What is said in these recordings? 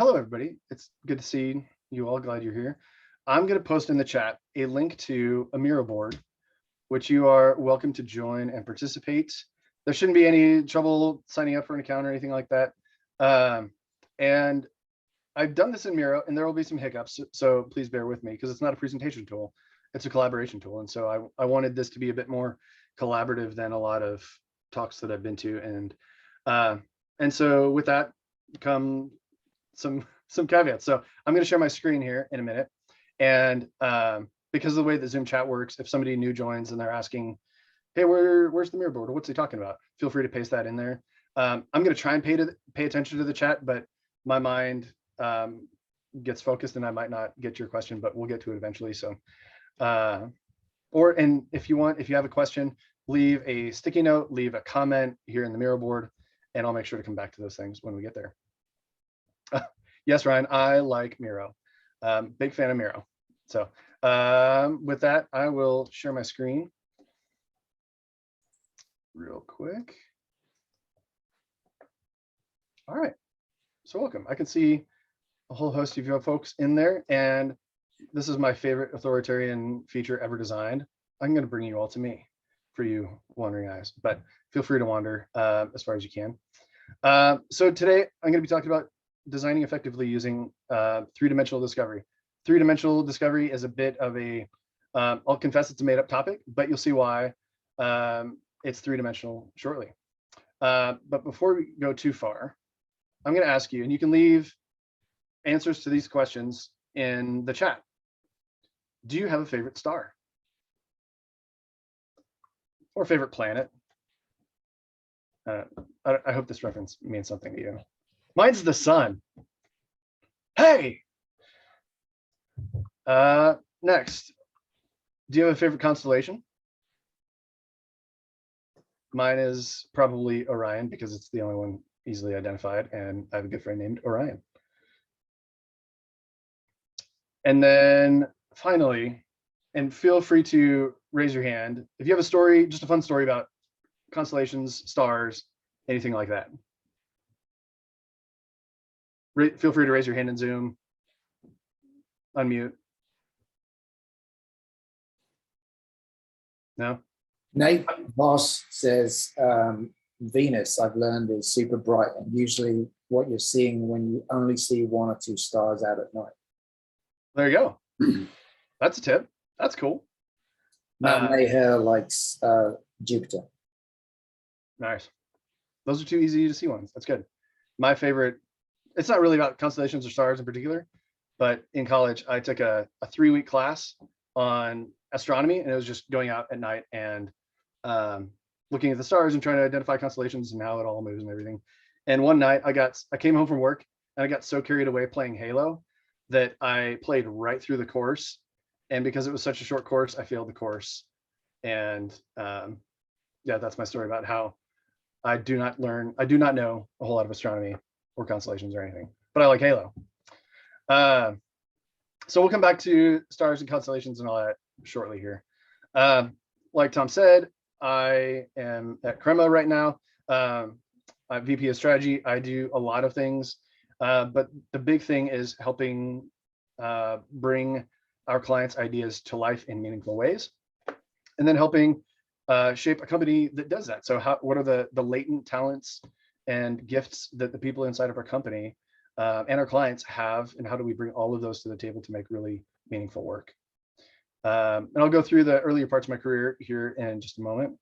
hello, everybody. It's good to see you all. Glad you're here. I'm going to post in the chat a link to a Miro board, which you are welcome to join and participate. There shouldn't be any trouble signing up for an account or anything like that. And I've done this in Miro, and there will be some hiccups, so please bear with me because it's not a presentation tool. It's a collaboration tool. And so I wanted this to be a bit more collaborative than a lot of talks that I've been to. And so with that come some caveats. So I'm going to share my screen here in a minute. And because of the way that Zoom chat works, if somebody new joins and they're asking, hey, where's the Miro board? Or what's he talking about? Feel free to paste that in there. I'm going to try and pay attention to the chat, but my mind gets focused and I might not get your question, but we'll get to it eventually. So, and if you have a question, leave a sticky note, leave a comment here in the Miro board, and I'll make sure to come back to those things when we get there. Yes, Ryan, I like Miro. Big fan of Miro. So with that, I will share my screen real quick. All right, so welcome. I can see a whole host of you folks in there, and this is my favorite authoritarian feature ever designed. I'm going to bring you all to me for you wandering eyes, but feel free to wander as far as you can. So today I'm going to be talking about designing effectively using three-dimensional discovery. Three-dimensional discovery is a bit of a, I'll confess it's a made-up topic, but you'll see why it's three-dimensional shortly. But before we go too far, I'm going to ask you, and you can leave answers to these questions in the chat. Do you have a favorite star? Or favorite planet? I hope this reference means something to you. Mine's the sun. Hey! Next, do you have a favorite constellation? Mine is probably Orion because it's the only one easily identified, and I have a good friend named Orion. And then finally, and feel free to raise your hand if you have a story, just a fun story about constellations, stars, anything like that. Feel free to raise your hand in Zoom, unmute. No? Nate Voss says Venus, I've learned, is super bright and usually what you're seeing when you only see one or two stars out at night. There you go. That's a tip. That's cool. Matt Maher likes Jupiter. Nice. Those are two easy to see ones. That's good. My favorite, it's not really about constellations or stars in particular, but in college, I took a 3-week class on astronomy, and it was just going out at night and looking at the stars and trying to identify constellations and how it all moves and everything. And one night I came home from work and I got so carried away playing Halo that I played right through the course. And because it was such a short course, I failed the course. And yeah, that's my story about how I do not know a whole lot of astronomy or constellations or anything, but I like Halo. So we'll come back to stars and constellations and all that shortly here. Like Tom said, I am at Crema right now. I'm VP of strategy. I do a lot of things, but the big thing is helping bring our clients' ideas to life in meaningful ways, and then helping shape a company that does that. So what are the latent talents and gifts that the people inside of our company and our clients have, and how do we bring all of those to the table to make really meaningful work? And I'll go through the earlier parts of my career here in just a moment.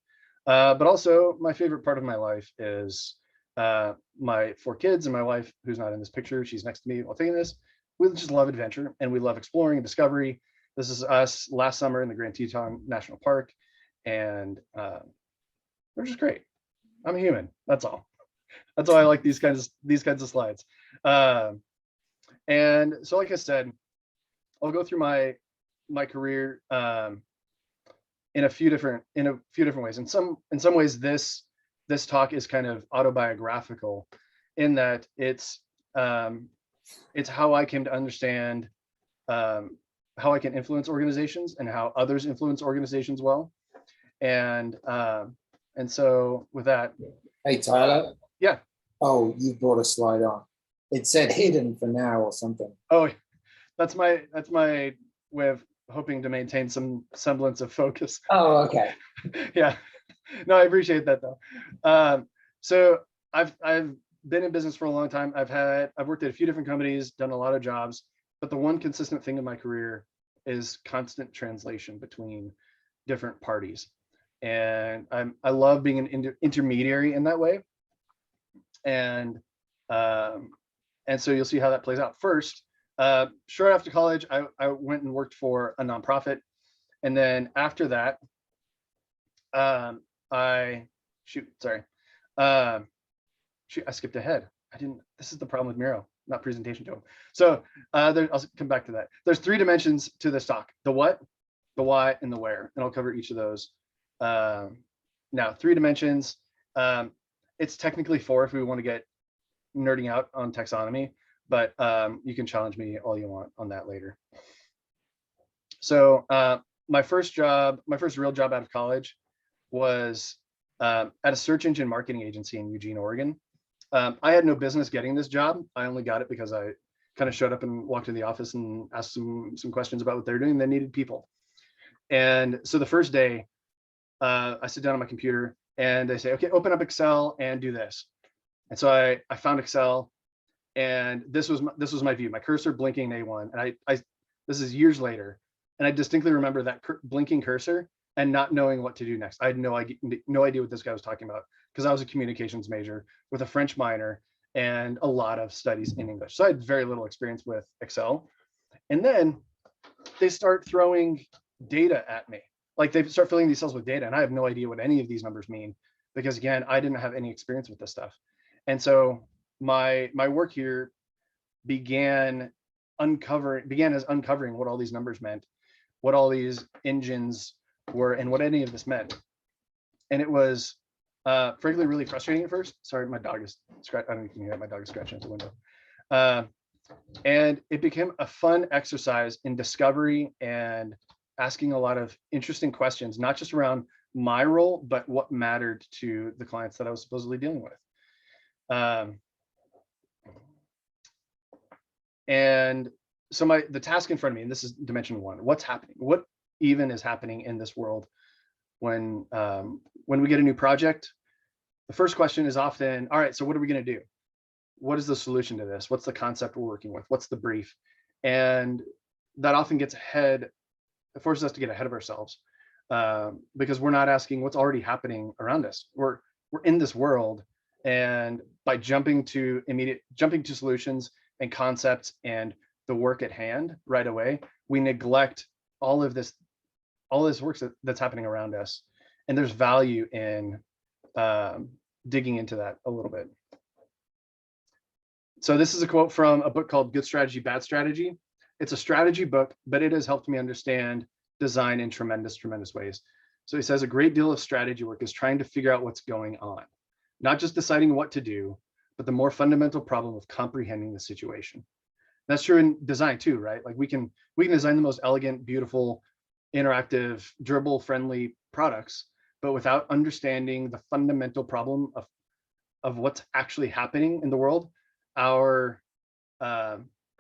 But also my favorite part of my life is my 4 kids and my wife, who's not in this picture. She's next to me while taking this. We just love adventure and we love exploring and discovery. This is us last summer in the Grand Teton National Park, and they're just great. I'm a human. That's all. That's why I like these kinds of slides. And so, like I said, I'll go through my career in a few different ways. In some ways, this talk is kind of autobiographical, in that it's how I came to understand how I can influence organizations and how others influence organizations well. And so with that, hey Tyler. Yeah. Oh, you brought a slide on. It said hidden for now or something. Oh, that's my way of hoping to maintain some semblance of focus. Oh, okay. Yeah, no, I appreciate that though. So I've been in business for a long time. I've worked at a few different companies, done a lot of jobs, but the one consistent thing in my career is constant translation between different parties. And I love being an intermediary in that way. And so you'll see how that plays out. First, short after college, I went and worked for a nonprofit. And then after that, I skipped ahead. This is the problem with Miro, not presentation to him. So I'll come back to that. There's 3 dimensions to this talk: the what, the why, and the where. And I'll cover each of those. Now, 3 dimensions. It's technically 4 if we want to get nerding out on taxonomy, but you can challenge me all you want on that later. So my first real job out of college was at a search engine marketing agency in Eugene, Oregon. I had no business getting this job. I only got it because I kind of showed up and walked to the office and asked some questions about what they're doing. They needed people. And so the first day, I sit down on my computer and they say, okay, open up Excel and do this. And so I found Excel, and this was my view, my cursor blinking A1. And this is years later, and I distinctly remember that blinking cursor and not knowing what to do next. I had no idea what this guy was talking about, because I was a communications major with a French minor and a lot of studies in English. So I had very little experience with Excel. And then they start throwing data at me. Like, they start filling these cells with data, and I have no idea what any of these numbers mean, because again, I didn't have any experience with this stuff. And so my work here began as uncovering what all these numbers meant, what all these engines were, and what any of this meant. And it was frankly really frustrating at first. Sorry, my dog is I don't know if you can hear my dog is scratching at the window. And it became a fun exercise in discovery and asking a lot of interesting questions, not just around my role, but what mattered to the clients that I was supposedly dealing with. And so the task in front of me, and this is dimension 1, what's happening? What even is happening in this world when we get a new project? The first question is often, all right, so what are we going to do? What is the solution to this? What's the concept we're working with? What's the brief? And that often it forces us to get ahead of ourselves, because we're not asking what's already happening around us. We're in this world, and by jumping to solutions and concepts and the work at hand right away, we neglect all this work that's happening around us. And there's value in digging into that a little bit. So this is a quote from a book called Good Strategy, Bad Strategy. It's a strategy book, but it has helped me understand design in tremendous ways. So he says a great deal of strategy work is trying to figure out what's going on, not just deciding what to do, but the more fundamental problem of comprehending the situation. That's true in design too, right? Like we can design the most elegant, beautiful, interactive, durable, friendly products, but without understanding the fundamental problem of what's actually happening in the world, our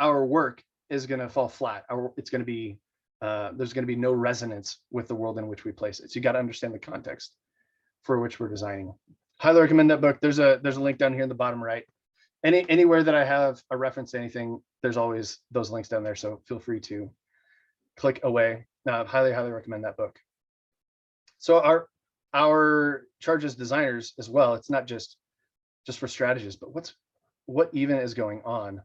work is going to fall flat. It's going to be there's going to be no resonance with the world in which we place it. So you got to understand the context for which we're designing. Highly recommend that book. There's a link down here in the bottom right. Anywhere that I have a reference to anything, there's always those links down there. So feel free to click away. Highly recommend that book. So our charge as designers as well, it's not just for strategists, but what even is going on.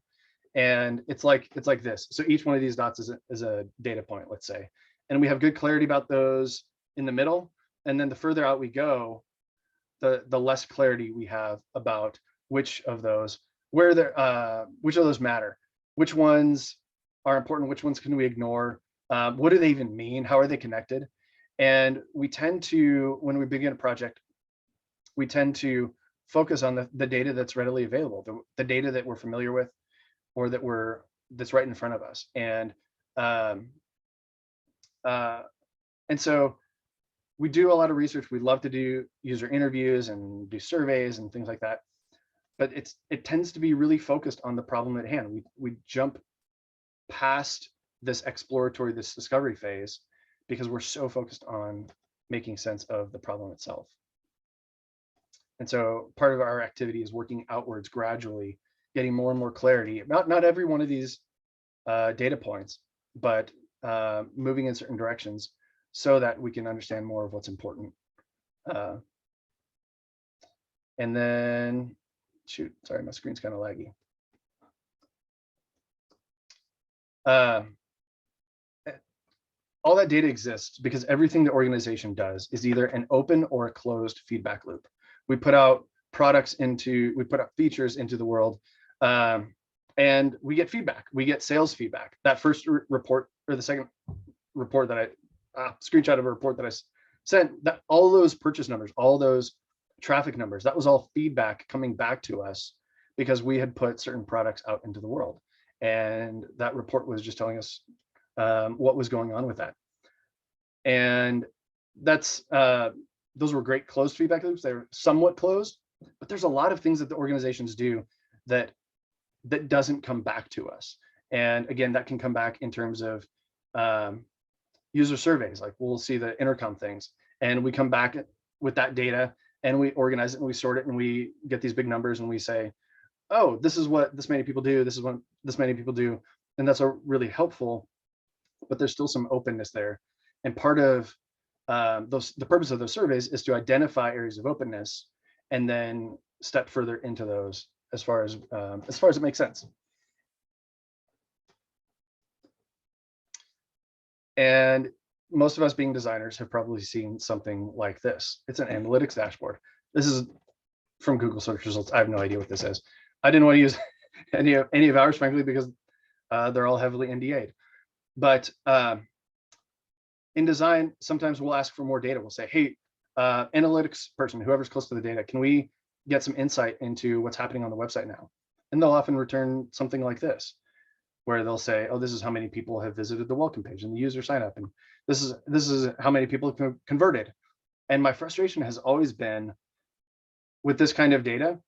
And it's like this. So each one of these dots is a data point, let's say, and we have good clarity about those in the middle. And then the further out we go, the less clarity we have about which of those matter, which ones are important, which ones can we ignore, what do they even mean, how are they connected? And we tend to, when we begin a project, we tend to focus on the data that's readily available, the data that we're familiar with, or that's right in front of us. And so we do a lot of research. We love to do user interviews and do surveys and things like that. but it tends to be really focused on the problem at hand. We jump past this exploratory, this discovery phase, because we're so focused on making sense of the problem itself. And so part of our activity is working outwards gradually, getting more and more clarity about not every one of these data points, but moving in certain directions so that we can understand more of what's important. And then, shoot, sorry, my screen's kind of laggy. All that data exists because everything the organization does is either an open or a closed feedback loop. We put out features into the world, and we get feedback. We get sales feedback. That first report, or the second report that screenshot of a report that I sent, that all those purchase numbers, all those traffic numbers, that was all feedback coming back to us because we had put certain products out into the world. And that report was just telling us what was going on with that. And that's those were great closed feedback loops. They're somewhat closed, but there's a lot of things that the organizations do that doesn't come back to us. And again, that can come back in terms of user surveys. Like we'll see the intercom things, and we come back with that data and we organize it and we sort it and we get these big numbers and we say, oh, this is what this many people do. This is what this many people do. And that's really helpful, but there's still some openness there. And part of the purpose of those surveys is to identify areas of openness and then step further into those as far as it makes sense. And most of us being designers have probably seen something like this. It's an analytics dashboard. This is from Google search results. I have no idea what this is. I didn't want to use any of ours, frankly, because they're all heavily NDA'd. But in design, sometimes we'll ask for more data. We'll say, hey, analytics person, whoever's close to the data, can we get some insight into what's happening on the website now? And they'll often return something like this, where they'll say, oh, this is how many people have visited the welcome page and the user sign up. And this is how many people have converted. And my frustration has always been with this kind of data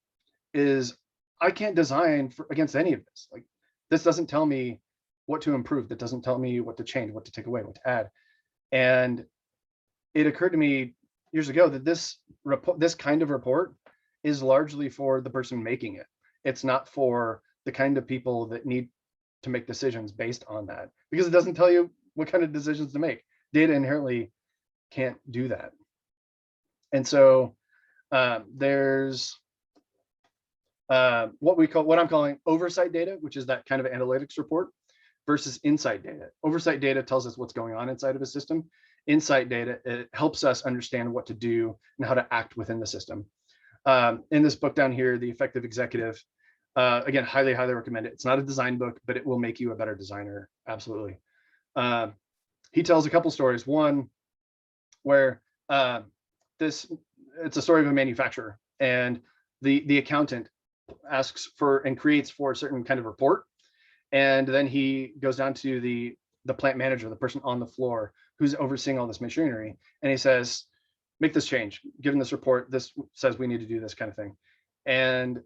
is I can't design against any of this. Like, this doesn't tell me what to improve. That doesn't tell me what to change, what to take away, what to add. And it occurred to me years ago that this kind of report is largely for the person making it. It's not for the kind of people that need to make decisions based on that, because it doesn't tell you what kind of decisions to make. Data inherently can't do that. And so there's what I'm calling oversight data, which is that kind of analytics report, versus insight data. Oversight data tells us what's going on inside of a system. Insight data, it helps us understand what to do and how to act within the system. In this book down here, The Effective Executive, again, highly recommend it. It's not a design book, but it will make you a better designer. Absolutely. He tells a couple stories. One where it's a story of a manufacturer, and the accountant asks for and creates for a certain kind of report. And then he goes down to the plant manager, the person on the floor who's overseeing all this machinery. And he says, make this change, given this report, this says we need to do this kind of thing. And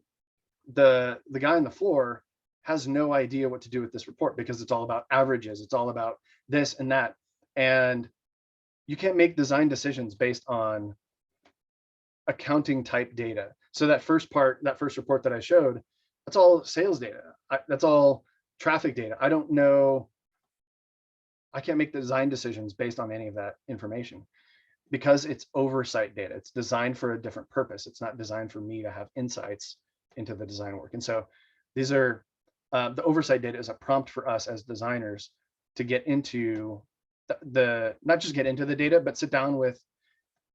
the guy on the floor has no idea what to do with this report, because it's all about averages. It's all about this and that. And you can't make design decisions based on accounting type data. So that first report that I showed, that's all sales data. That's all traffic data. I don't know. I can't make design decisions based on any of that information, because it's oversight data. It's designed for a different purpose. It's not designed for me to have insights into the design work. And so these are the oversight data is a prompt for us as designers to get into not just get into the data, but sit down with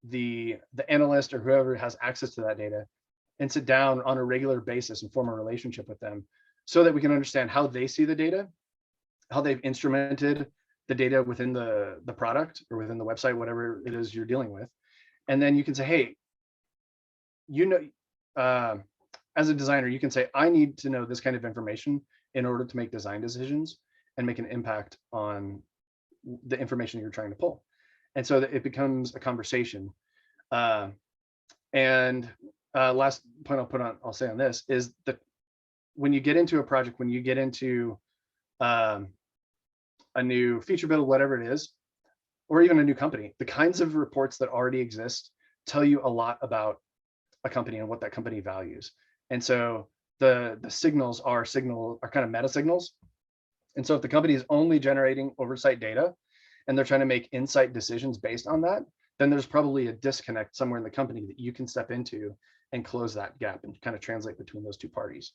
the analyst or whoever has access to that data, and sit down on a regular basis and form a relationship with them, so that we can understand how they see the data, how they've instrumented the data within the product or within the website, whatever it is you're dealing with. And then you can say, hey, as a designer, you can say, I need to know this kind of information in order to make design decisions and make an impact on the information you're trying to pull. And so that it becomes a conversation. And last point I'll say on this is that when you get into a project, when you get into a new feature build, whatever it is, or even a new company, the kinds of reports that already exist tell you a lot about a company and what that company values. And so the signals are kind of meta signals. And so if the company is only generating oversight data and they're trying to make insight decisions based on that, then there's probably a disconnect somewhere in the company that you can step into and close that gap and kind of translate between those two parties.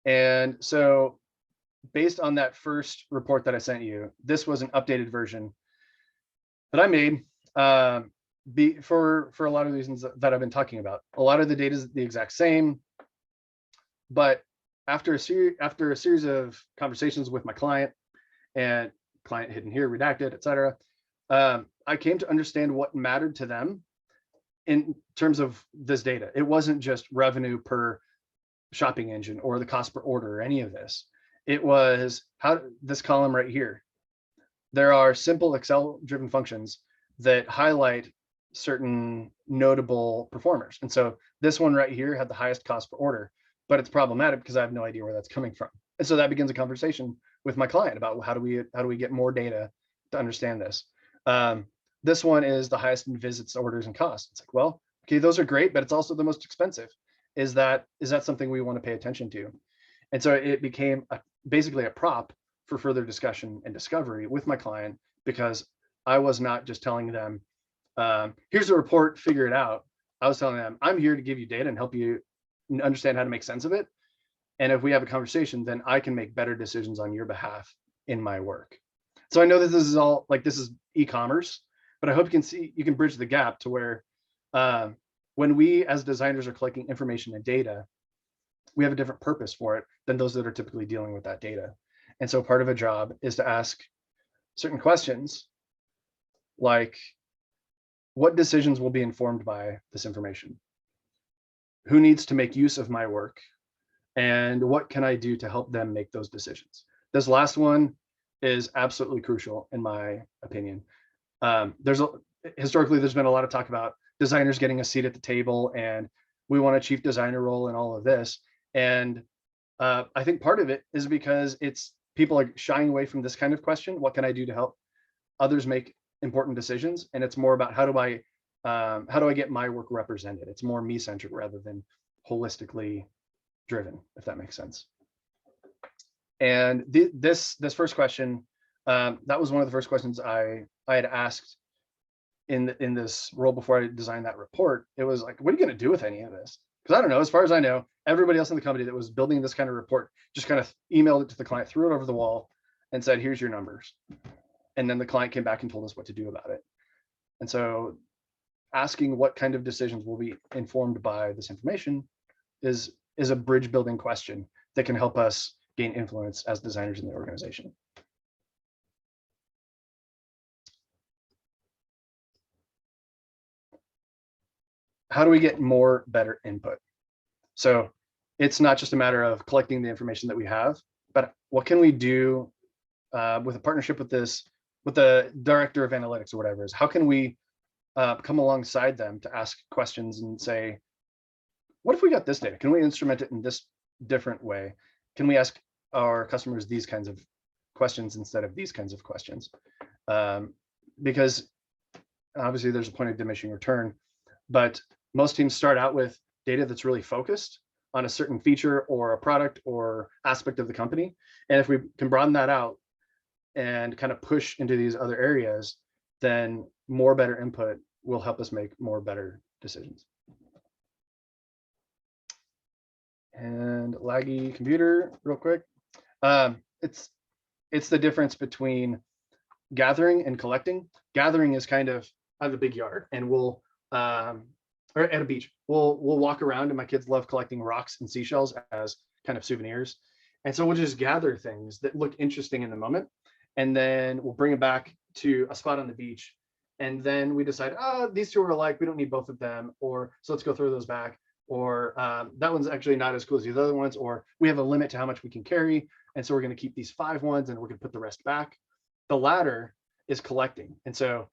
And so based on that first report that I sent you, this was an updated version that I made for a lot of reasons that I've been talking about. A lot of the data is the exact same, but after a series of conversations with my client, and client hidden here, redacted, etc., I came to understand what mattered to them in terms of this data. It wasn't just revenue per shopping engine or the cost per order or any of this. It was how this column right here. There are simple Excel driven functions that highlight certain notable performers. And so this one right here had the highest cost per order, but it's problematic because I have no idea where that's coming from. And so that begins a conversation with my client about how do we get more data to understand this. This one is the highest in visits, orders, and costs. It's like, well, okay, those are great, but it's also the most expensive. Is that something we want to pay attention to? And so it became basically a prop for further discussion and discovery with my client, because I was not just telling them, here's a report, figure it out. I was telling them, I'm here to give you data and help you understand how to make sense of it. And if we have a conversation, then I can make better decisions on your behalf in my work. So I know that this is all like, this is e-commerce, but I hope you can bridge the gap to where when we as designers are collecting information and data, we have a different purpose for it than those that are typically dealing with that data. And so part of a job is to ask certain questions like, what decisions will be informed by this information? Who needs to make use of my work? And what can I do to help them make those decisions? This last one is absolutely crucial in my opinion. Historically, there's been a lot of talk about designers getting a seat at the table and we want a chief designer role and all of this. And I think part of it is because people are shying away from this kind of question. What can I do to help others make important decisions? And it's more about how do I get my work represented? It's more me-centric rather than holistically driven, if that makes sense. And this first question, that was one of the first questions I had asked in this role before I designed that report. It was like, what are you going to do with any of this? Because I don't know, as far as I know, everybody else in the company that was building this kind of report just kind of emailed it to the client, threw it over the wall and said, here's your numbers. And then the client came back and told us what to do about it. And so asking what kind of decisions will be informed by this information is a bridge building question that can help us gain influence as designers in the organization. How do we get more better input? So it's not just a matter of collecting the information that we have, but what can we do with a partnership with the director of analytics or whatever it is? How can we come alongside them to ask questions and say, what if we got this data? Can we instrument it in this different way? Can we ask our customers these kinds of questions instead of these kinds of questions? Because obviously there's a point of diminishing return, but most teams start out with data that's really focused on a certain feature or a product or aspect of the company. And if we can broaden that out and kind of push into these other areas, then more better input will help us make more better decisions. And laggy computer real quick. It's the difference between gathering and collecting. Gathering is kind of, I have a big yard and we'll or at a beach, we'll walk around, and my kids love collecting rocks and seashells as kind of souvenirs. And so we'll just gather things that look interesting in the moment, and then we'll bring it back to a spot on the beach. And then we decide, these two are alike, we don't need both of them, or so let's go throw those back, or that one's actually not as cool as the other ones, or we have a limit to how much we can carry, and so we're going to keep these 5 ones and we're going to put the rest back. The latter is collecting. And so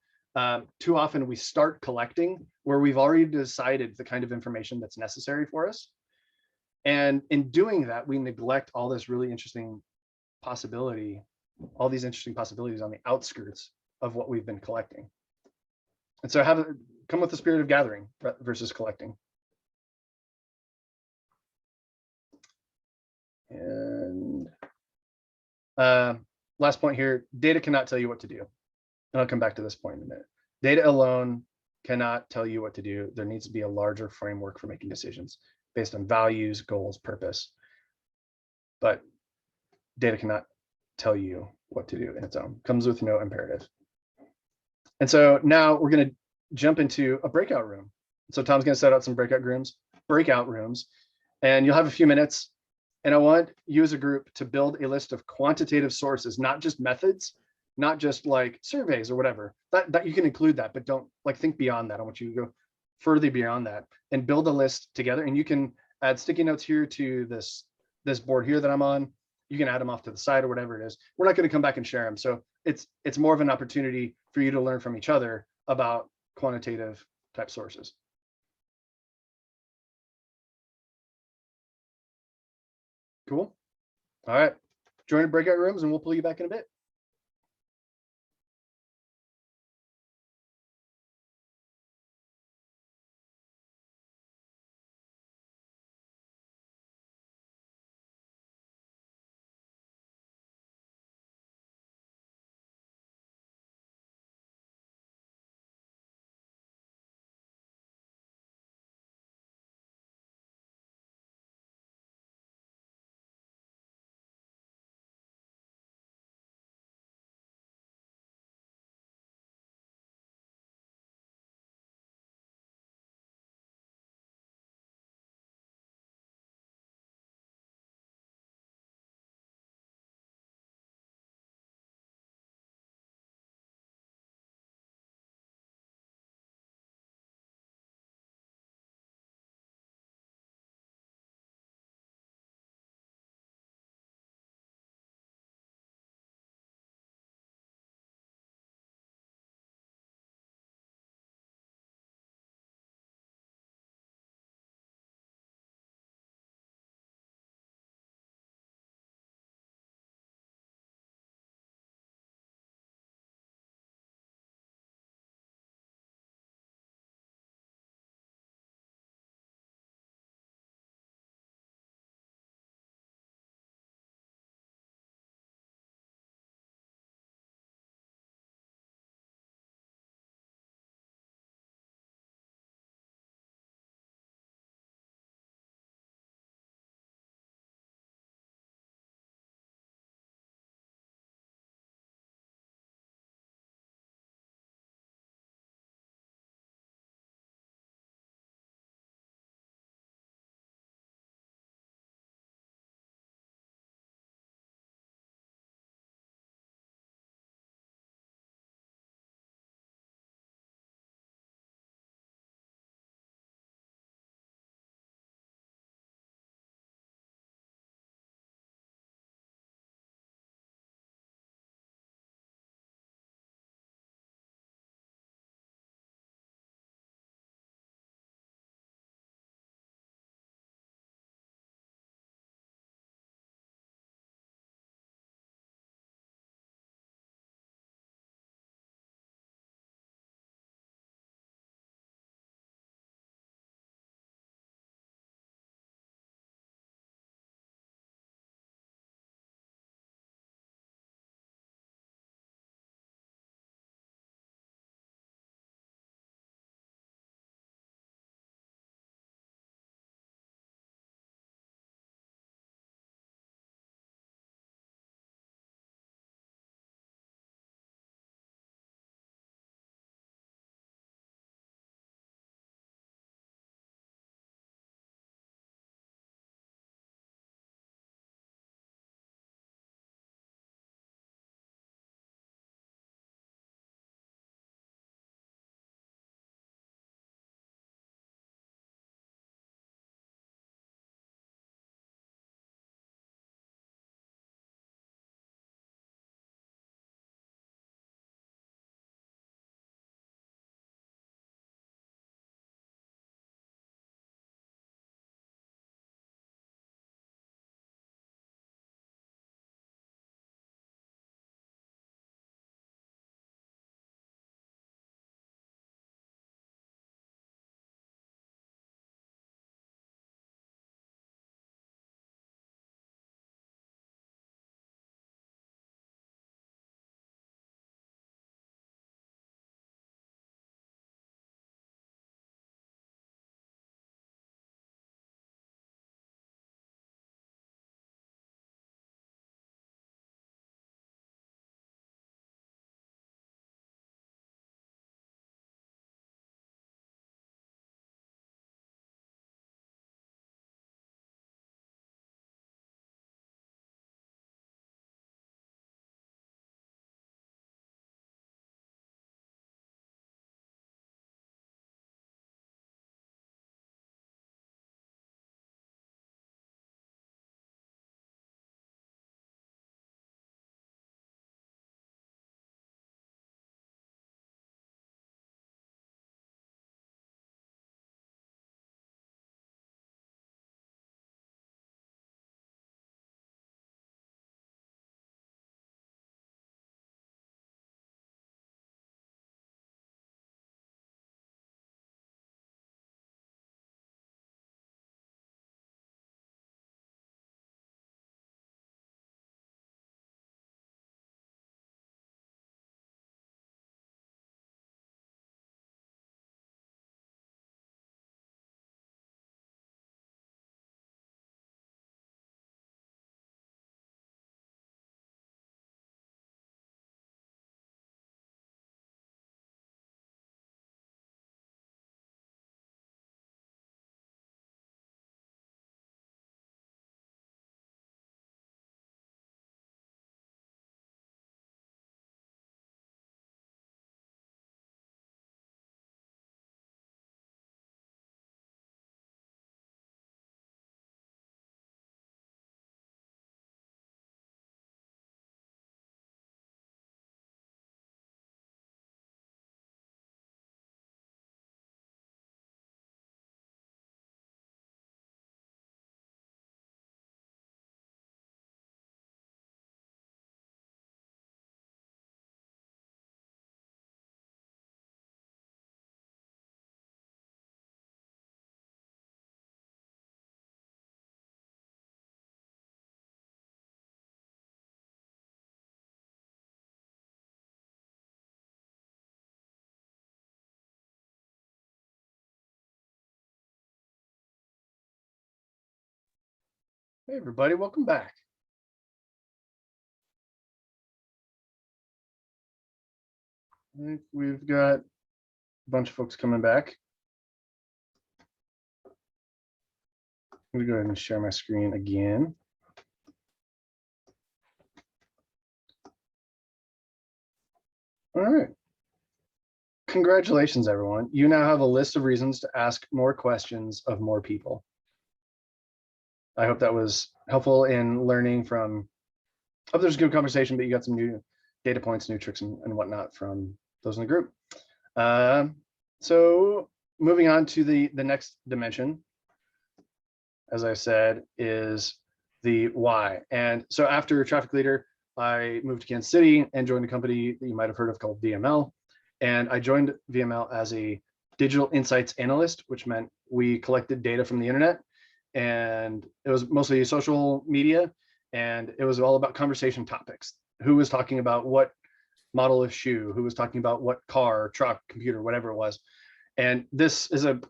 too often we start collecting where we've already decided the kind of information that's necessary for us. And in doing that, we neglect all this really interesting possibility, all these interesting possibilities on the outskirts of what we've been collecting. And so come with the spirit of gathering versus collecting. And last point here, data cannot tell you what to do. And I'll come back to this point in a minute. Data alone cannot tell you what to do. There needs to be a larger framework for making decisions based on values, goals, purpose. But data cannot tell you what to do in its own. Comes with no imperative. And so now we're going to jump into a breakout room. So Tom's going to set out some breakout rooms, and you'll have a few minutes. And I want you as a group to build a list of quantitative sources, not just methods, not just like surveys or whatever. That you can include that, but don't like think beyond that. I want you to go further beyond that and build a list together. And you can add sticky notes here to this board here that I'm on. You can add them off to the side or whatever it is. We're not going to come back and share them. So it's more of an opportunity for you to learn from each other about quantitative type sources. Cool. All right. Join the breakout rooms and we'll pull you back in a bit. Hey, everybody, welcome back. I think we've got a bunch of folks coming back. I'm going to go ahead and share my screen again. All right. Congratulations, everyone. You now have a list of reasons to ask more questions of more people. I hope that was helpful in learning from, I hope there's a good conversation, but you got some new data points, new tricks and whatnot from those in the group. So moving on to the next dimension, as I said, is the why. And so after traffic leader, I moved to Kansas City and joined a company that you might have heard of called VML. And I joined VML as a digital insights analyst, which meant we collected data from the internet, and it was mostly social media, and it was all about conversation topics. Who was talking about what model of shoe, who was talking about what car, truck, computer, whatever it was. And this is a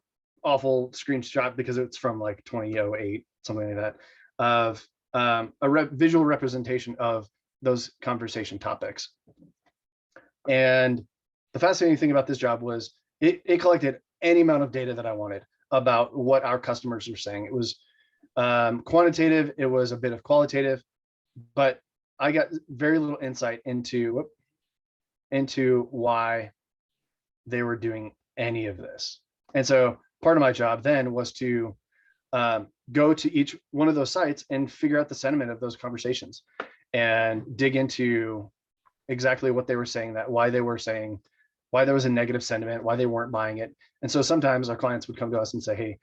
awful screenshot because it's from like 2008, something like that, of a visual representation of those conversation topics. And the fascinating thing about this job was it collected any amount of data that I wanted about what our customers were saying. It was quantitative, it was a bit of qualitative, but I got very little insight into why they were doing any of this. And so part of my job then was to go to each one of those sites and figure out the sentiment of those conversations and dig into exactly what they were saying, that why they were saying, why there was a negative sentiment, why they weren't buying it. And so sometimes our clients would come to us and say, hey,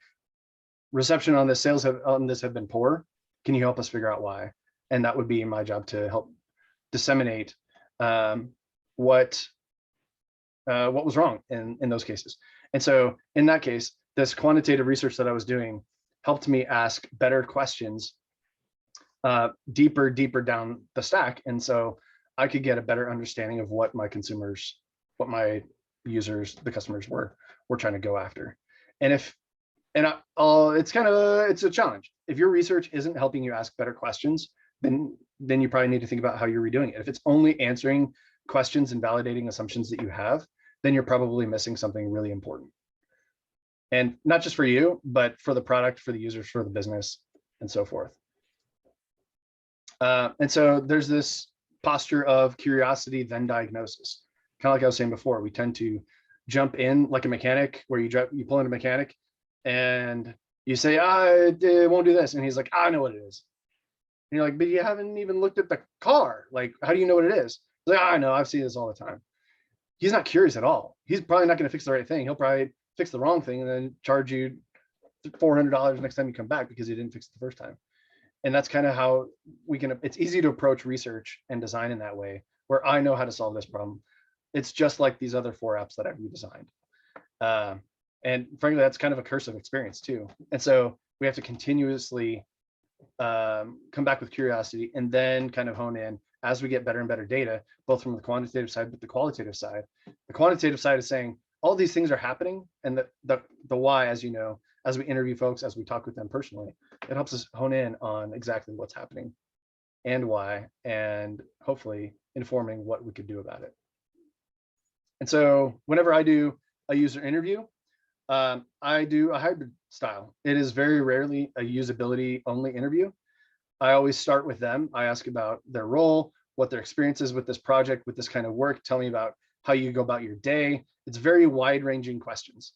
reception on this, sales on this have been poor. Can you help us figure out why? And that would be my job to help disseminate what was wrong in those cases. And so in that case, this quantitative research that I was doing helped me ask better questions deeper down the stack. And so I could get a better understanding of what my consumers, what my users, the customers were trying to go after. And it's a challenge. If your research isn't helping you ask better questions, then you probably need to think about how you're redoing it. If it's only answering questions and validating assumptions that you have, then you're probably missing something really important. And not just for you, but for the product, for the users, for the business, and so forth. And so there's this posture of curiosity, then diagnosis. Kind of like I was saying before, we tend to jump in like a mechanic, where you pull in a mechanic and you say, it won't do this. And he's like, I know what it is. And you're like, but you haven't even looked at the car. Like, how do you know what it is? He's like, I know, I've seen this all the time. He's not curious at all. He's probably not going to fix the right thing. He'll probably fix the wrong thing and then charge you $400 next time you come back because he didn't fix it the first time. And that's kind of how it's easy to approach research and design in that way, where I know how to solve this problem. It's just like these other 4 apps that I've redesigned. And frankly, that's kind of a curse of experience too. And so we have to continuously come back with curiosity and then kind of hone in as we get better and better data, both from the quantitative side, but the qualitative side. The quantitative side is saying all these things are happening, and the why, as you know, as we interview folks, as we talk with them personally, it helps us hone in on exactly what's happening and why, and hopefully informing what we could do about it. And so whenever I do a user interview, I do a hybrid style. It is very rarely a usability only interview. I always start with them. I ask about their role, what their experience is with this project, with this kind of work. Tell me about how you go about your day. It's very wide-ranging questions.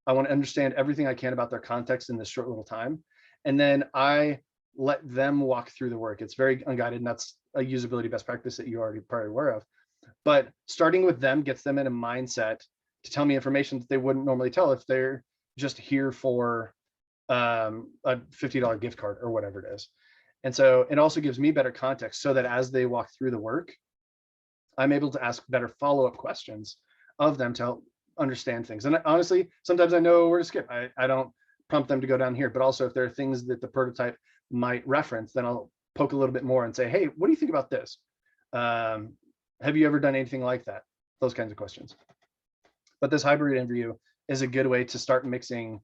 I want to understand everything I can about their context in this short little time. And then I let them walk through the work. It's very unguided, and that's a usability best practice that you're already probably aware of. But starting with them gets them in a mindset to tell me information that they wouldn't normally tell if they're just here for a $50 gift card or whatever it is. And so it also gives me better context so that as they walk through the work, I'm able to ask better follow-up questions of them to help understand things. And honestly, sometimes I know where to skip. I don't prompt them to go down here, but also if there are things that the prototype might reference, then I'll poke a little bit more and say, hey, what do you think about this? Have you ever done anything like that? Those kinds of questions. But this hybrid interview is a good way to start mixing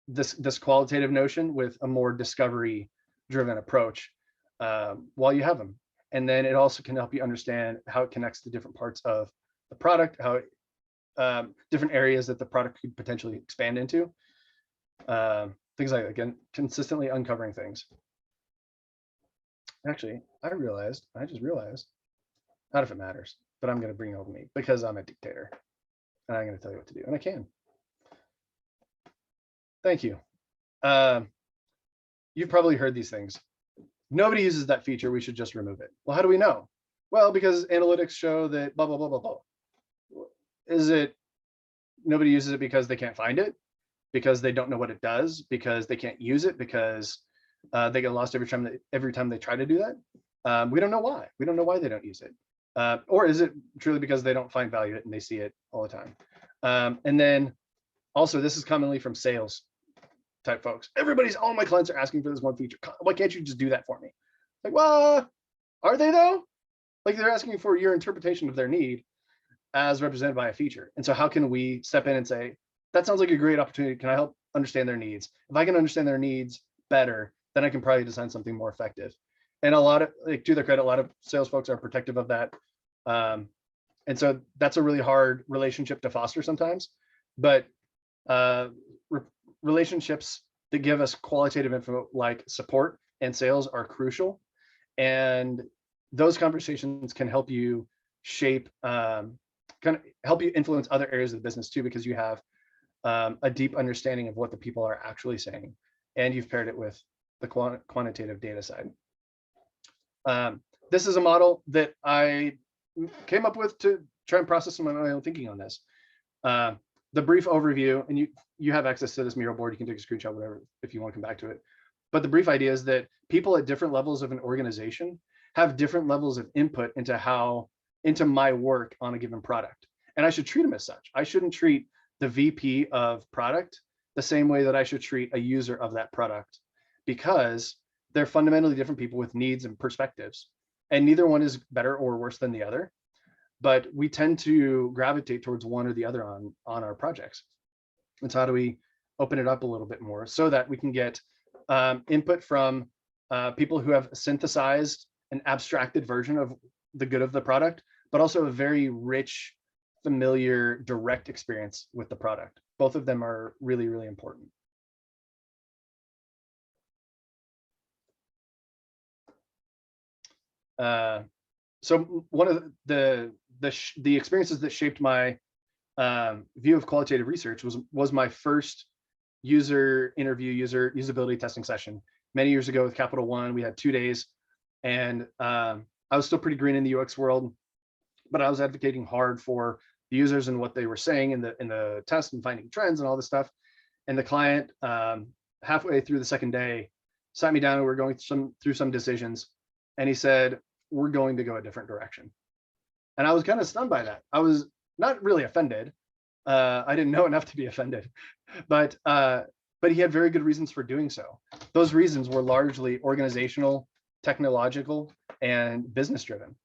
this qualitative notion with a more discovery driven approach while you have them. And then it also can help you understand how it connects to different parts of the product, how it, different areas that the product could potentially expand into. Things like, again, consistently uncovering things. Actually, I just realized, not if it matters, but I'm going to bring it over me because I'm a dictator and I'm going to tell you what to do, and I can. Thank you. You've probably heard these things. Nobody uses that feature. We should just remove it. Well, how do we know? Well, because analytics show that blah, blah, blah, blah, blah. Is it nobody uses it because they can't find it? Because they don't know what it does? Because they can't use it? Because they get lost every time they try to do that? We don't know why. We don't know why they don't use it. Or is it truly because they don't find value in it and they see it all the time? And then also, this is commonly from sales type folks. All my clients are asking for this one feature. Why can't you just do that for me? Like, well, are they though? Like, they're asking for your interpretation of their need as represented by a feature. And so how can we step in and say, that sounds like a great opportunity. Can I help understand their needs? If I can understand their needs better, then I can probably design something more effective. And a lot of, like, to their credit, a lot of sales folks are protective of that. And so that's a really hard relationship to foster sometimes. But relationships that give us qualitative info like support and sales are crucial. And those conversations can help you shape, kind of help you influence other areas of the business too, because you have a deep understanding of what the people are actually saying, and you've paired it with the quantitative data side. This is a model that I came up with to try and process some of my own thinking on this. The brief overview, and you have access to this Miro board, you can take a screenshot, whatever, if you want to come back to it. But the brief idea is that people at different levels of an organization have different levels of input into my work on a given product. And I should treat them as such. I shouldn't treat the VP of product the same way that I should treat a user of that product, because they're fundamentally different people with needs and perspectives. And neither one is better or worse than the other, but we tend to gravitate towards one or the other on our projects. And so how do we open it up a little bit more so that we can get input from people who have synthesized an abstracted version of the good of the product, but also a very rich, familiar, direct experience with the product. Both of them are really, really important. So one of the experiences that shaped my view of qualitative research was my first user interview, usability testing session many years ago with Capital One. We had 2 days, and I was still pretty green in the UX world, but I was advocating hard for the users and what they were saying in the test and finding trends and all this stuff. And the client, halfway through the second day, sat me down and we were going through some decisions, and he said, "We're going to go a different direction." And I was kind of stunned by that. I was not really offended. I didn't know enough to be offended, but he had very good reasons for doing so. Those reasons were largely organizational, technological, and business driven.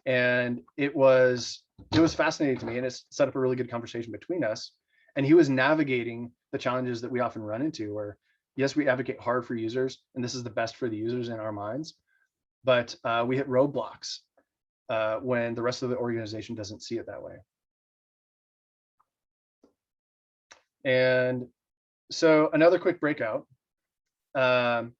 And it was fascinating to me, and it set up a really good conversation between us. And he was navigating the challenges that we often run into, where yes, we advocate hard for users, and this is the best for the users in our minds, but we hit roadblocks when the rest of the organization doesn't see it that way. And so another quick breakout, and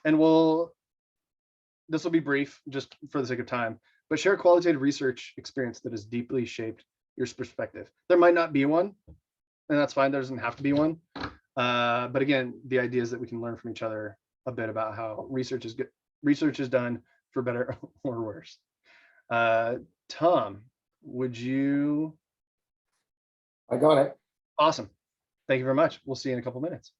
this will be brief just for the sake of time, but share qualitative research experience that has deeply shaped your perspective. There might not be one, and that's fine. There doesn't have to be one. But again, the idea is that we can learn from each other a bit about how research is done for better or worse. Tom, would you? I got it. Awesome. Thank you very much. We'll see you in a couple minutes.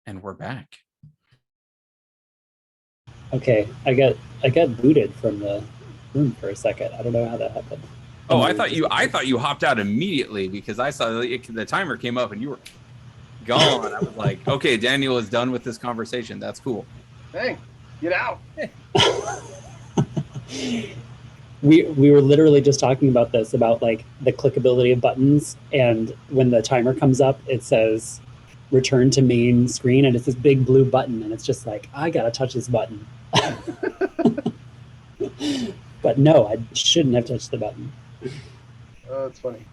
And we're back. Okay, I got booted from the room for a second. I don't know how that happened. Oh, I thought you hopped out immediately because I saw the timer came up and you were gone. I was like, okay, Daniel is done with this conversation. That's cool. Dang, get out. We were literally just talking about this, about like the clickability of buttons, and when the timer comes up, it says return to main screen, and it's this big blue button, and it's just like, I gotta touch this button. But no, I shouldn't have touched the button. Oh, that's funny.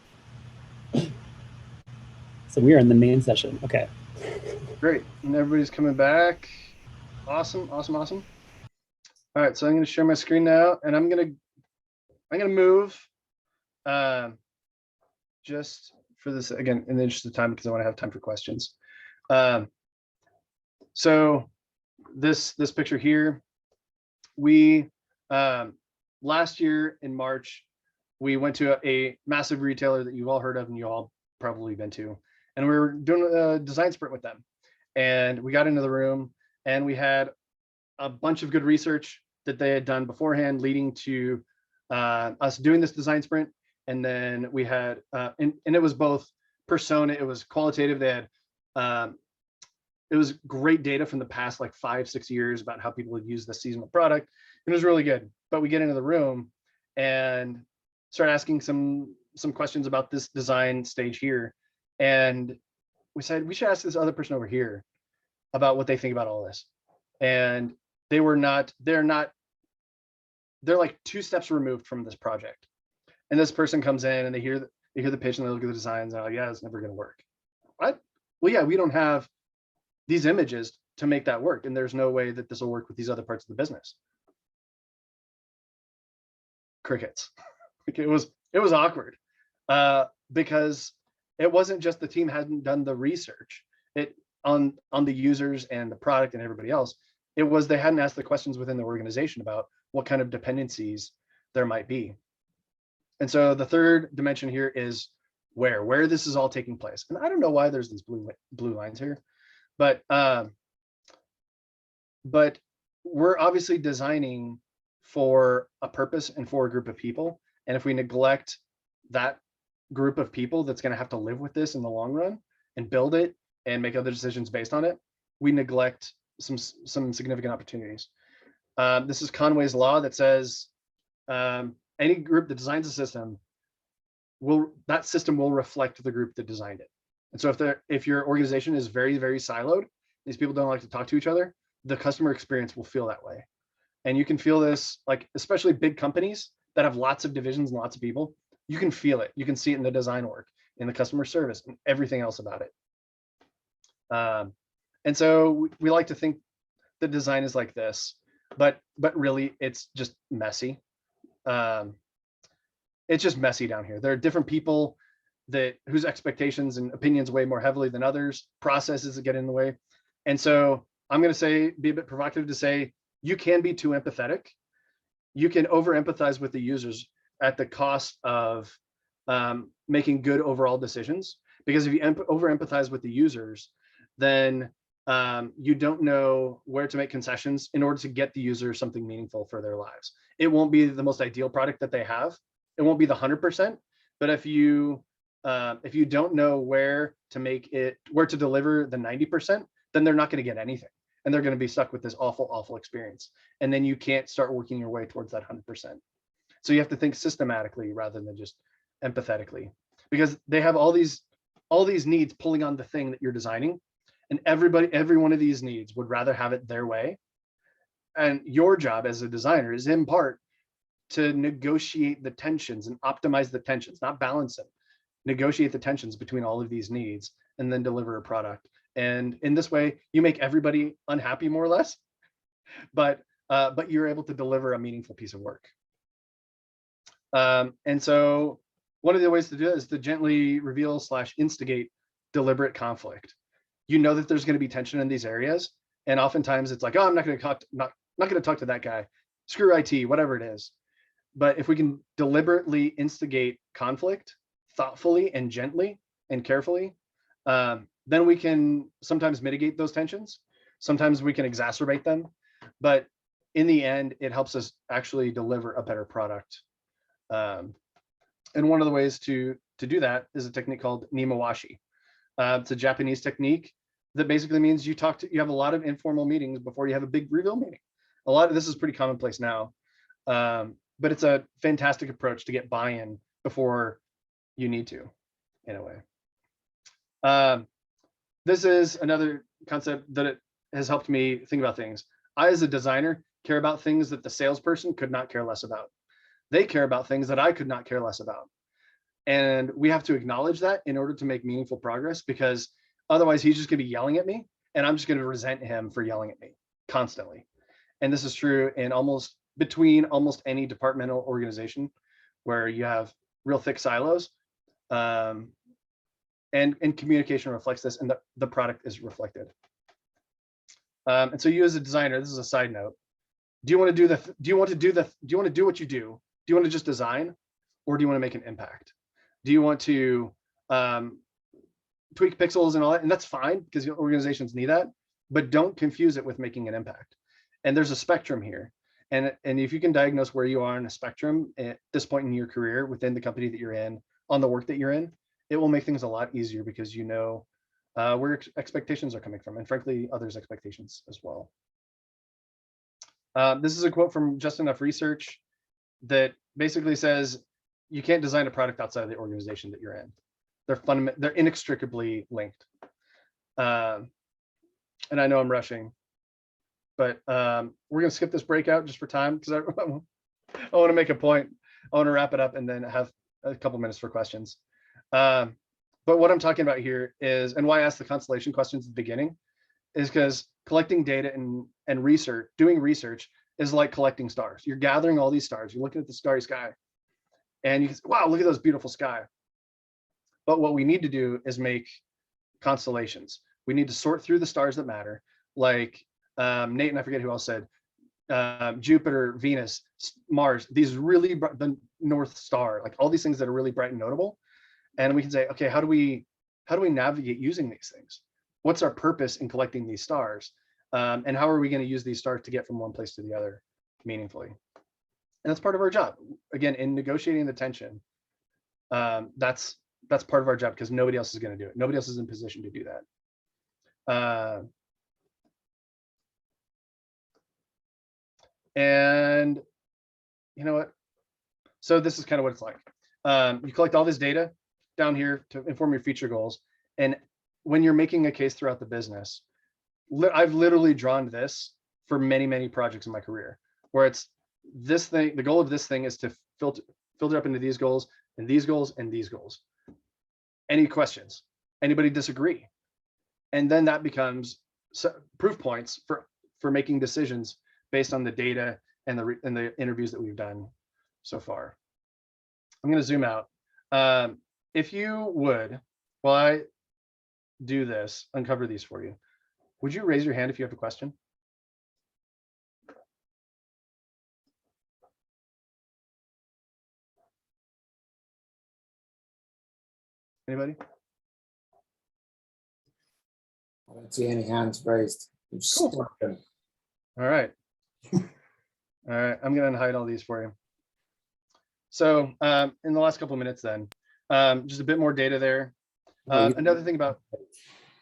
So we are in the main session. Okay. Great, and everybody's coming back. Awesome. All right, so I'm going to share my screen now, and I'm going to move just for this again in the interest of time, because I want to have time for questions. So this picture here, we last year in March, we went to a massive retailer that you've all heard of and you all probably been to, and we were doing a design sprint with them. And we got into the room and we had a bunch of good research that they had done beforehand, leading to us doing this design sprint. And then we had, and it was both persona, it was qualitative. They had, it was great data from the past like 5-6 years about how people would use the seasonal product. It was really good. But we get into the room and start asking some questions about this design stage here. And we said, we should ask this other person over here about what they think about all this. And they're like 2 steps removed from this project. And this person comes in and they hear the pitch and they look at the designs and they're like, yeah, it's never going to work. What? Well, yeah, we don't have these images to make that work. And there's no way that this will work with these other parts of the business. Crickets. It was awkward because it wasn't just the team hadn't done the research on the users and the product and everybody else. It was they hadn't asked the questions within the organization about what kind of dependencies there might be. And so the third dimension here is where this is all taking place. And I don't know why there's these blue lines here, but we're obviously designing for a purpose and for a group of people. And if we neglect that group of people that's going to have to live with this in the long run and build it and make other decisions based on it, we neglect some significant opportunities. This is Conway's Law that says any group that designs a system that system will reflect the group that designed it. And so if your organization is very, very siloed, these people don't like to talk to each other, the customer experience will feel that way. And you can feel this, like especially big companies that have lots of divisions and lots of people, you can feel it. You can see it in the design work, in the customer service, and everything else about it. And so we like to think the design is like this, but really it's just messy. It's just messy down here. There are different people whose expectations and opinions weigh more heavily than others, processes that get in the way. And so I'm going to be a bit provocative to say, you can be too empathetic. You can over empathize with the users at the cost of making good overall decisions. Because if you over empathize with the users, then you don't know where to make concessions in order to get the user something meaningful for their lives. It won't be the most ideal product that they have. It won't be the 100%, but if you don't know where to deliver the 90%, then they're not going to get anything. And they're going to be stuck with this awful, awful experience. And then you can't start working your way towards that 100%. So you have to think systematically rather than just empathetically, because they have all these needs pulling on the thing that you're designing. And every one of these needs would rather have it their way. And your job as a designer is in part to negotiate the tensions and optimize the tensions, not balance them. Negotiate the tensions between all of these needs and then deliver a product. And in this way, you make everybody unhappy more or less, but you're able to deliver a meaningful piece of work. And so one of the ways to do it is to gently reveal / instigate deliberate conflict. You know that there's going to be tension in these areas, and oftentimes it's like, oh, I'm not going to talk to that guy. Screw IT, whatever it is. But if we can deliberately instigate conflict thoughtfully and gently and carefully, then we can sometimes mitigate those tensions. Sometimes we can exacerbate them, but in the end, it helps us actually deliver a better product. And one of the ways to do that is a technique called Nimawashi. It's a Japanese technique that basically means you have a lot of informal meetings before you have a big reveal meeting. A lot of this is pretty commonplace now, but it's a fantastic approach to get buy-in before you need to, in a way. This is another concept that it has helped me think about things. I, as a designer, care about things that the salesperson could not care less about. They care about things that I could not care less about. And we have to acknowledge that in order to make meaningful progress, because otherwise he's just gonna be yelling at me and I'm just gonna resent him for yelling at me constantly. And this is true in between almost any departmental organization where you have real thick silos. And communication reflects this, and the product is reflected. And so you, as a designer, this is a side note. Do you want to do what you do? Do you want to just design, or do you want to make an impact? Do you want to tweak pixels and all that? And that's fine, because organizations need that, but don't confuse it with making an impact. And there's a spectrum here. And if you can diagnose where you are in a spectrum at this point in your career within the company that you're in, on the work that you're in, it will make things a lot easier, because you know where expectations are coming from, and frankly, others' expectations as well. This is a quote from Just Enough Research that basically says, you can't design a product outside of the organization that you're in. They're inextricably linked. And I know I'm rushing, but we're gonna skip this breakout just for time, because I want to make a point. I want to wrap it up and then have a couple minutes for questions. But what I'm talking about here is, and why I asked the constellation questions at the beginning, is because collecting data and research, doing research, is like collecting stars. You're gathering all these stars. You're looking at the starry sky, and you can say, wow, look at those beautiful sky. But what we need to do is make constellations. We need to sort through the stars that matter, like Nate and I forget who else said, Jupiter, Venus, Mars, these really bright, the North Star, like all these things that are really bright and notable. And we can say, okay, how do we navigate using these things? What's our purpose in collecting these stars? And how are we going to use these stars to get from one place to the other meaningfully? And that's part of our job. Again, in negotiating the tension, that's part of our job, because nobody else is going to do it. Nobody else is in position to do that. And you know what? So this is kind of what it's like. You collect all this data down here to inform your feature goals. And when you're making a case throughout the business, I've literally drawn this for many, many projects in my career, where it's this thing, the goal of this thing is to filter up into these goals and these goals and these goals. Any questions? Anybody disagree? And then that becomes proof points for making decisions based on the data and the interviews that we've done so far. I'm going to zoom out. If you would, while I do this, uncover these for you, would you raise your hand if you have a question? Anybody? I don't see any hands raised. Cool. All right. All right, I'm going to hide all these for you. So in the last couple of minutes then, just a bit more data there. Another thing about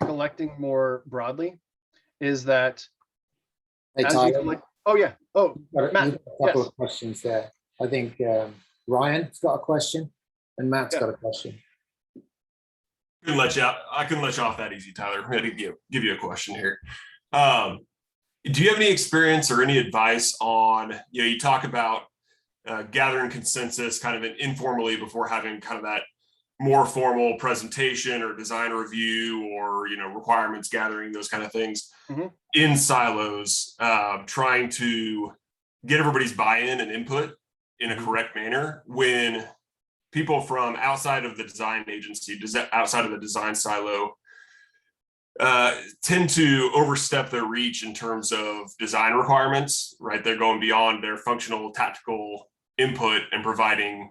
collecting more broadly is that Hey, as Tyler, we collect, oh yeah, oh, Matt, you've got a couple yes. of questions there. I think Ryan's got a question and Matt's got a question. I couldn't let you off that easy, Tyler. I'm going to give you a question here. Do you have any experience or any advice on, you talk about gathering consensus kind of informally before having kind of that more formal presentation or design review or, requirements gathering, those kind of things in silos, trying to get everybody's buy-in and input in a correct manner when people from outside of the design agency, outside of the design silo, tend to overstep their reach in terms of design requirements, right? They're going beyond their functional, tactical input and providing,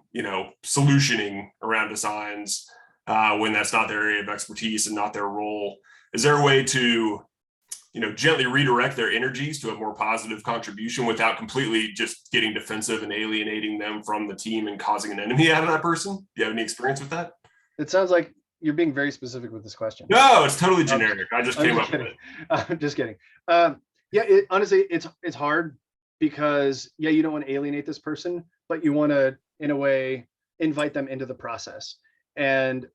solutioning around designs when that's not their area of expertise and not their role? Is there a way to, gently redirect their energies to a more positive contribution without completely just getting defensive and alienating them from the team and causing an enemy out of that person? Do you have any experience with that? It sounds like you're being very specific with this question. No, it's totally generic. I just came up with it. I'm just kidding. Yeah, honestly, it's hard because you don't want to alienate this person, but you want to, in a way, invite them into the process. And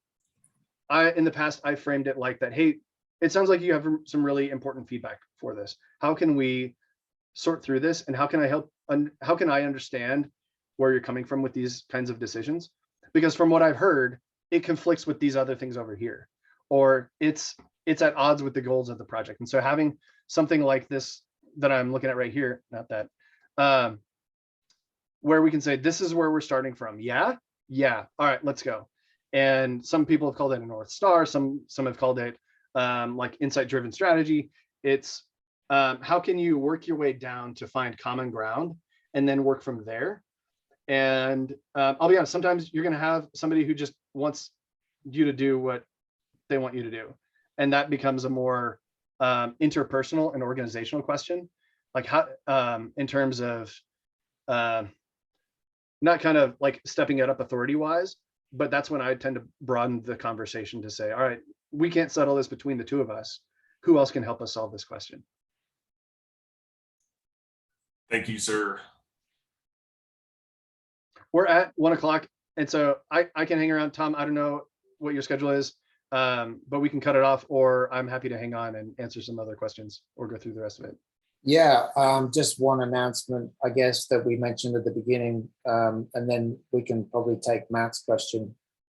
in the past, I framed it like that. Hey, it sounds like you have some really important feedback for this. How can we sort through this, and how can I help? How can I understand where you're coming from with these kinds of decisions? Because from what I've heard, it conflicts with these other things over here, or it's at odds with the goals of the project. And so having something like this that I'm looking at right here, not that, where we can say, this is where we're starting from. Yeah. All right, let's go. And some people have called it a North Star. Some have called it like insight-driven strategy. It's how can you work your way down to find common ground and then work from there. And I'll be honest, sometimes you're going to have somebody who just wants you to do what they want you to do. And that becomes a more interpersonal and organizational question, like how, in terms of not kind of like stepping it up authority wise, but that's when I tend to broaden the conversation to say, all right, we can't settle this between the two of us. Who else can help us solve this question? Thank you, sir. We're at 1 o'clock. And so I can hang around. Tom, I don't know what your schedule is, but we can cut it off, or I'm happy to hang on and answer some other questions or go through the rest of it. Yeah, just one announcement, I guess, that we mentioned at the beginning, and then we can probably take Matt's question.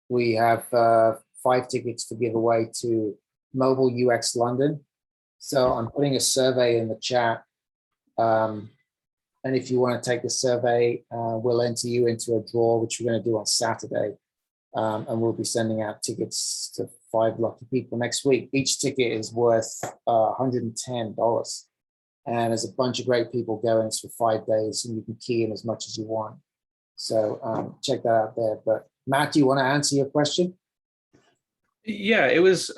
We have 5 tickets to give away to Mobile UX London. So I'm putting a survey in the chat. And if you want to take the survey, we'll enter you into a draw, which we're going to do on Saturday. And we'll be sending out tickets to 5 lucky people next week. Each ticket is worth $110. And there's a bunch of great people going. It's for 5 days, and you can key in as much as you want. So check that out there. But Matt, do you want to answer your question? Yeah, it was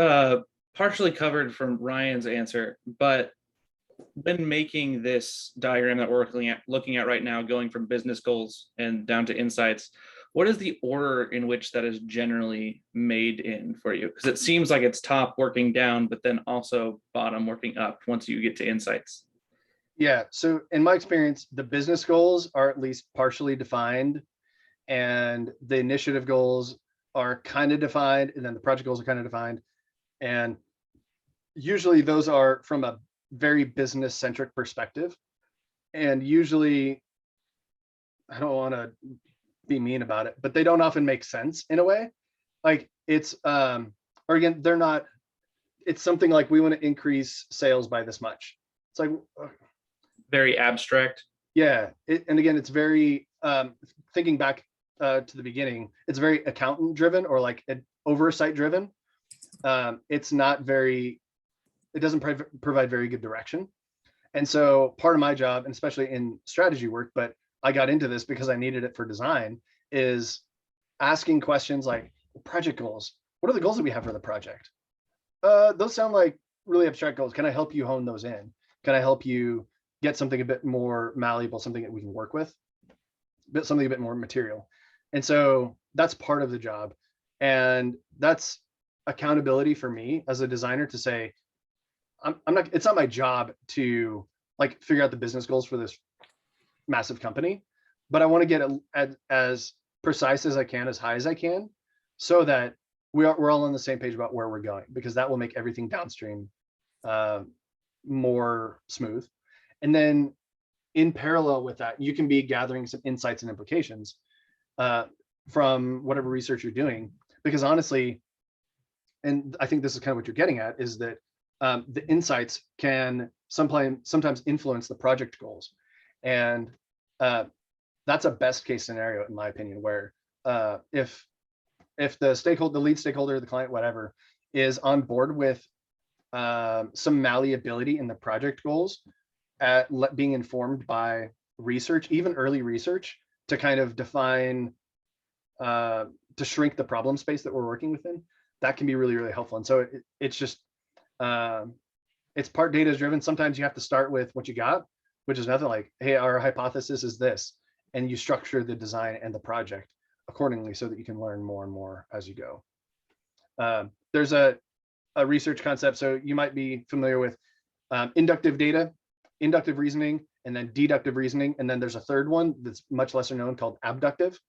partially covered from Ryan's answer, but when making this diagram that we're looking at right now, going from business goals and down to insights, what is the order in which that is generally made in for you? Because it seems like it's top working down, but then also bottom working up once you get to insights. Yeah, so in my experience, the business goals are at least partially defined, and the initiative goals are kind of defined, and then the project goals are kind of defined. And usually those are from a very business centric perspective. And usually, I don't want to be mean about it, but they don't often make sense in a way. Like it's, or again, they're not, it's something like we want to increase sales by this much. It's like, very abstract. Yeah. And again, it's very, thinking back to the beginning, it's very accountant driven or like oversight driven. It's not very, it doesn't provide very good direction. And so part of my job, and especially in strategy work, but I got into this because I needed it for design, is asking questions like project goals. What are the goals that we have for the project? Those sound like really abstract goals. Can I help you hone those in? Can I help you get something a bit more malleable, something that we can work with, something a bit more material? And so that's part of the job. And that's accountability for me as a designer to say, I'm not, it's not my job to like figure out the business goals for this massive company, but I want to get as precise as I can, as high as I can, so that we're all on the same page about where we're going, because that will make everything downstream more smooth. And then in parallel with that, you can be gathering some insights and implications from whatever research you're doing, because honestly, and I think this is kind of what you're getting at, is that the insights can sometimes influence the project goals. And that's a best case scenario, in my opinion, where if the lead stakeholder, the client, whatever, is on board with some malleability in the project goals, being informed by research, even early research, to kind of define to shrink the problem space that we're working within, that can be really, really helpful. And so it's just, it's part data driven. Sometimes you have to start with what you got, which is nothing, like, hey, our hypothesis is this, and you structure the design and the project accordingly so that you can learn more and more as you go. There's a research concept. So you might be familiar with inductive data, inductive reasoning, and then deductive reasoning. And then there's a third one that's much lesser known called abductive.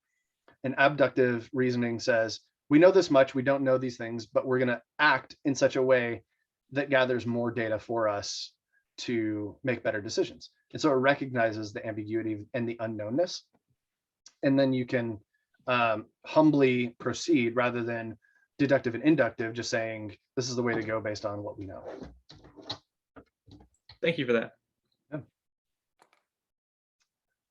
And abductive reasoning says, we know this much, we don't know these things, but we're going to act in such a way that gathers more data for us to make better decisions. And so it recognizes the ambiguity and the unknownness. And then you can humbly proceed rather than deductive and inductive, just saying, this is the way to go based on what we know. Thank you for that.